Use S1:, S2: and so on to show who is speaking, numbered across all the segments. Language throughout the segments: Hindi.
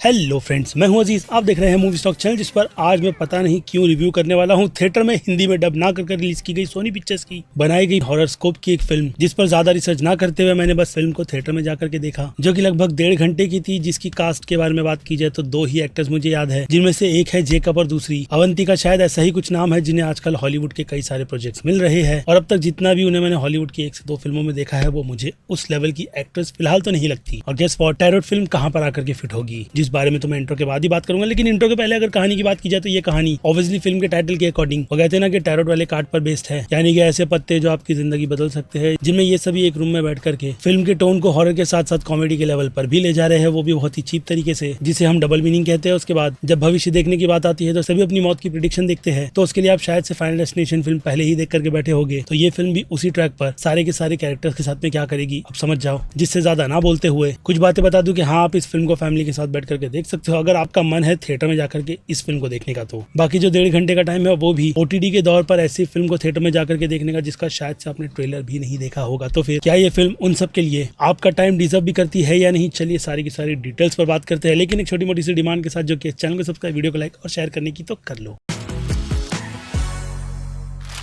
S1: हेलो फ्रेंड्स, मैं हूं अजीज। आप देख रहे हैं मूवी स्टॉक चैनल, जिस पर आज मैं पता नहीं क्यों रिव्यू करने वाला हूं थिएटर में हिंदी में डब ना कर रिलीज की गई सोनी पिक्चर्स की बनाई गई हॉरर स्कोप की एक फिल्म, जिस पर ज्यादा रिसर्च ना करते हुए मैंने बस फिल्म को थिएटर में जाकर के देखा, जो कि लगभग 1.5 घंटे की थी। जिसकी कास्ट के बारे में बात की जाए तो 2 ही एक्टर्स मुझे याद है, जिनमें से एक है जेकब और दूसरी अवंतिका। शायद ऐसा ही कुछ नाम है जिन्हें आजकल हॉलीवुड के कई सारे प्रोजेक्ट्स मिल रहे हैं, और अब तक जितना भी उन्हें मैंने हॉलीवुड की 1 से 2 फिल्मों में देखा है, वो मुझे उस लेवल की एक्ट्रेस फिलहाल तो नहीं लगती। और गेस व्हाट, टैरोट फिल्म कहां पर आकर के फिट होगी, जिस बारे में तो मैं इंट्रो के बाद ही बात करूंगा। लेकिन इंट्रो के पहले अगर कहानी की बात की जाए तो ये कहानी ऑब्वियसली फिल्म के टाइटल के अकॉर्डिंग, वो कहते हैं ना कि टैरोट वाले कार्ड पर बेस्ड है, यानी कि ऐसे पत्ते जो आपकी जिंदगी बदल सकते हैं, जिनमें ये सभी एक रूम में बैठ करके फिल्म के टोन को हॉरर के साथ साथ कॉमेडी के लेवल पर भी ले जा रहे हैं, वो भी बहुत ही चीप तरीके से, जिसे हम डबल मीनिंग कहते हैं। उसके बाद जब भविष्य देखने की बात आती है तो सभी अपनी मौत की प्रिडिक्शन देखते हैं, तो उसके लिए आप शायद से फाइनल डेस्टिनेशन फिल्म पहले ही देख करके बैठे होंगे। तो ये फिल्म भी उसी ट्रैक पर सारे के सारे कैरेक्टर्स के साथ में क्या करेगी आप समझ जाओ। जिससे ज्यादा ना बोलते हुए कुछ बातें बता दूं कि हाँ, आप इस फिल्म को फैमिली के साथ बैठ करके देख सकते हो, अगर आपका मन है थिएटर में जाकर के इस फिल्म को देखने का। तो बाकी जो 1.5 घंटे का टाइम है, वो भी ओटीटी के दौर पर ऐसी फिल्म को थिएटर में जाकर के देखने का जिसका शायद से आपने ट्रेलर भी नहीं देखा होगा। तो फिर क्या ये फिल्म उन सब के लिए आपका टाइम डिजर्व भी करती है या नहीं? चलिए सारी की सारी डिटेल्स पर बात करते हैं, लेकिन एक छोटी मोटी सी डिमांड के साथ, जो कि चैनल को सब्सक्राइब, वीडियो को लाइक और शेयर करने की तो कर लो।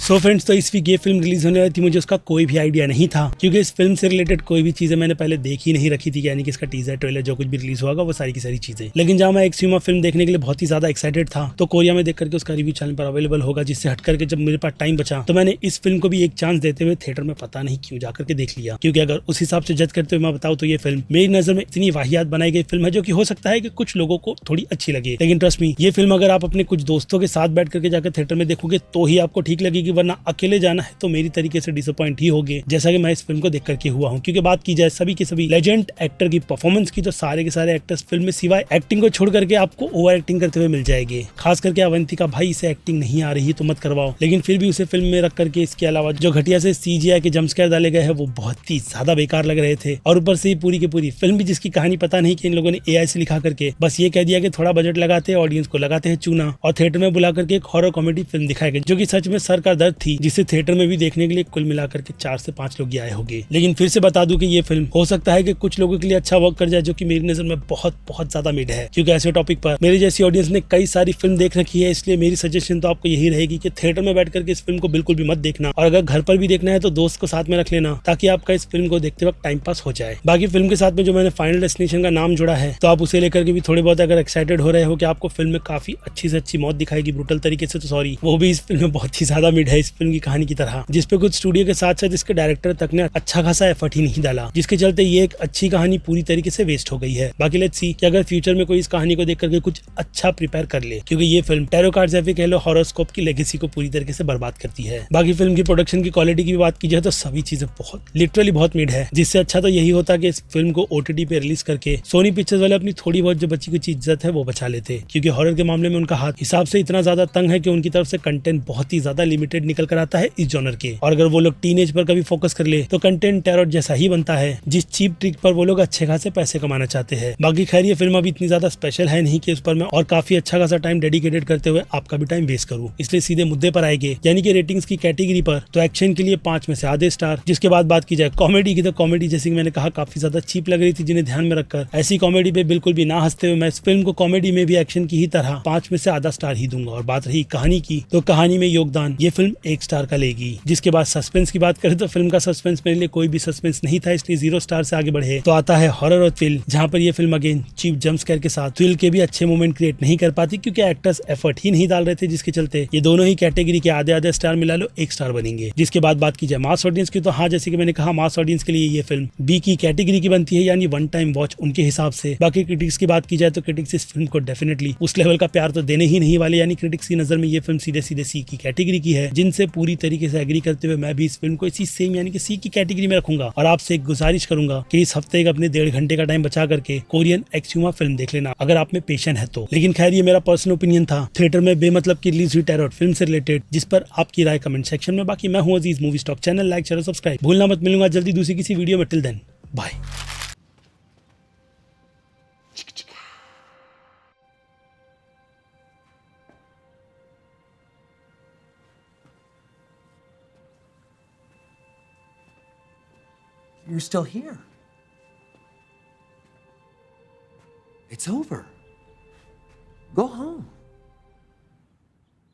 S1: सो फ्रेंड्स, तो इस वीक ये फिल्म रिलीज होने वाली थी, मुझे उसका कोई भी आइडिया नहीं था, क्योंकि इस फिल्म से रिलेटेड कोई भी चीजें मैंने पहले देख ही नहीं रखी थी, यानी कि इसका टीजर ट्रेलर जो कुछ भी रिलीज होगा वो सारी की सारी चीजें। लेकिन जहाँ मैं एक्सट्रीमा फिल्म देखने के लिए बहुत ही ज्यादा एक्साइटेड था, तो कोरिया में देख करके उसका रिव्यू चैनल पर अवेलेबल होगा, जिससे हट करके जब मेरे पास टाइम बचा तो मैंने इस फिल्म को भी एक चांस देते हुए थिएटर में पता नहीं क्यों जाकर के देख लिया। क्योंकि अगर उस हिसाब से जज करते हुए मैं बताऊँ तो ये फिल्म मेरी नजर में इतनी वाहियात बनाई गई फिल्म है, जो कि हो सकता है कि कुछ लोगों को थोड़ी अच्छी लगे, लेकिन ट्रस्ट मी, ये फिल्म अगर आप अपने कुछ दोस्तों के साथ बैठ करके जाकर थिएटर में देखोगे तो ही आपको ठीक लगेगी, वरना अकेले जाना है तो मेरी तरीके से डिसअपॉइंट ही होगे, जैसा कि मैं इस फिल्म को देख करके हुआ हूं। क्योंकि बात की जाए सभी के सभी लेजेंड एक्टर की परफॉर्मेंस की, तो सारे के सारे एक्टर्स फिल्म में सिवाय एक्टिंग को छोड़ करके आपको ओवर एक्टिंग करते हुए मिल जाएंगे। खास करके अवंतिका, भाई इसे एक्टिंग नहीं आ रही तो मत करवाओ, लेकिन फिर भी उसे फिल्म में रख करके इसके अलावा जो घटिया से सीजीआई के जंप स्केयर डाले गए हैं वो बहुत ही ज्यादा बेकार लग रहे थे। और ऊपर से पूरी की पूरी फिल्म भी, जिसकी कहानी पता नहीं कि इन लोगों ने एआई से लिखा करके बस ये कह दिया कि थोड़ा बजट लगाते हैं, ऑडियंस को लगाते हैं चूना, और थिएटर में बुला करके एक हॉरर कॉमेडी फिल्म दिखाई गई, जो कि सच में सर का दर्द थी, जिसे थिएटर में भी देखने के लिए कुल मिलाकर के 4 से 5 लोग आए होंगे। लेकिन फिर से बता दूं कि ये फिल्म हो सकता है कि कुछ लोगों के लिए अच्छा वर्क कर जाए, जो कि मेरी नजर में बहुत बहुत ज्यादा मिड है, क्योंकि ऐसे टॉपिक पर मेरी जैसी ऑडियंस ने कई सारी फिल्म देख रखी है। इसलिए मेरी सजेशन तो आपको यही रहेगी कि थिएटर में बैठ करके इस फिल्म को बिल्कुल भी मत देखना, और अगर घर पर भी देखना है तो दोस्त को साथ में रख लेना, ताकि आपका इस फिल्म को देखते वक्त टाइम पास हो जाए। बाकी फिल्म के साथ में जो मैंने फाइनल डेस्टिनेशन का नाम जोड़ा है, तो आप उसे लेकर के भी थोड़े बहुत अगर एक्साइटेड हो रहे हो कि आपको फिल्म में काफी अच्छी से अच्छी मौत दिखाएगी ब्रूटल तरीके से, तो सॉरी, वो भी इस फिल्म में बहुत ही ज्यादा मिड है इस फिल्म की कहानी की तरह, जिसपे कुछ स्टूडियो के साथ साथ इसके डायरेक्टर तक ने अच्छा खासा एफर्ट ही नहीं डाला, जिसके चलते ये एक अच्छी कहानी पूरी तरीके से वेस्ट हो गई है। बाकी लेट्स सी कि अगर फ्यूचर में कोई इस कहानी को देख करके कुछ अच्छा प्रिपेयर कर ले, क्योंकि ये फिल्म टैरो कार्ड्स या फिर कह लो हॉरोस्कोप की लेगेसी को पूरी तरीके से बर्बाद करती है। बाकी फिल्म की प्रोडक्शन की क्वालिटी की बात की जाए तो सभी चीजें बहुत लिटरली बहुत मिड है, जिससे अच्छा तो यही होता कि इस फिल्म को ओटीटी पे रिलीज करके सोनी पिक्चर्स वाले अपनी थोड़ी बहुत जो बची कुछ इज्जत है वो बचा लेते, क्योंकि हॉरर के मामले में उनका हाथ हिसाब से इतना ज्यादा तंग है कि उनकी तरफ से कंटेंट बहुत ही ज्यादा लिमिटेड निकल कर आता है इस जॉनर के, और अगर वो लोग टीनेज पर कभी फोकस कर ले तो कंटेंट टैरोट जैसा ही बनता है, जिस चीप ट्रिक पर वो लोग अच्छे खासे पैसे कमाना चाहते हैं। बाकी खैर, ये फिल्म अभी इतनी ज्यादा स्पेशल है नहीं कि उस पर मैं और काफी अच्छा खासा टाइम डेडिकेटेड करते हुए आपका भी टाइम वेस्ट करूं, इसलिए सीधे मुद्दे पर आएंगे, यानी कि रेटिंग्स की कैटेगरी पर तो एक्शन के लिए 5 में से आधे स्टार। जिसके बाद बात की जाए कॉमेडी की, तो कॉमेडी जैसे कि मैंने कहा काफी ज्यादा चीप लग रही थी, जिन्हें ध्यान में रखकर ऐसी कॉमेडी पे बिल्कुल भी ना हंसते हुए मैं इस फिल्म को कॉमेडी में भी एक्शन की ही तरह 5 में से आधा स्टार ही दूंगा। और बात रही कहानी की, तो कहानी में योगदान ये फिल्म 1 स्टार का लेगी। जिसके बाद सस्पेंस की बात करें तो फिल्म का सस्पेंस मेरे लिए कोई भी सस्पेंस नहीं था, इसलिए 0 स्टार से आगे बढ़े तो आता है हॉरर और थ्रिल, जहां पर ये film again cheap jump scare के साथ थ्रिल के भी अच्छे मोमेंट क्रिएट नहीं कर पाती, क्योंकि एक्टर्स एफर्ट ही नहीं डाल रहे थे, जिसके चलते ये दोनों ही कैटेगरी के आधे आधे स्टार मिला लो 1 स्टार बनेंगे। जिसके बाद बात की जाए मास ऑडियंस की, तो हाँ, जैसे कि मैंने कहा मास ऑडियंस के लिए ये फिल्म बी की कैटेगरी की बनती है, यानी 1 टाइम वॉच उनके हिसाब से। बाकी क्रिटिक्स की बात की जाए तो क्रिटिक्स इस फिल्म को डेफिनेटली उस लेवल का प्यार तो देने ही नहीं वाले, यानी क्रिटिक्स की नजर में ये फिल्म सीधे सीधे सी की कैटेगरी की है, जिनसे पूरी तरीके से एग्री करते हुए मैं भी इस फिल्म को इसी सेम यानी कि सी की कैटेगरी में रखूंगा। और आपसे एक गुजारिश करूंगा कि इस हफ्ते अपने 1.5 घंटे का टाइम बचा करके कोरियन एक्सट्रीमा फिल्म देख लेना, अगर आप में पेशेंट है तो। लेकिन खैर, ये मेरा पर्सनल ओपिनियन था थिएटर में बेमतलब की रिलीज हुई टैरोट फिल्म से रिलेटेड, जिस पर आपकी राय कमेंट सेक्शन में। बाकी मैं हूं Aziz, movie stock channel like share subscribe भूलना मत। मिलूंगा जल्दी दूसरी किसी वीडियो में, till then bye.
S2: You're still here. It's over. Go home.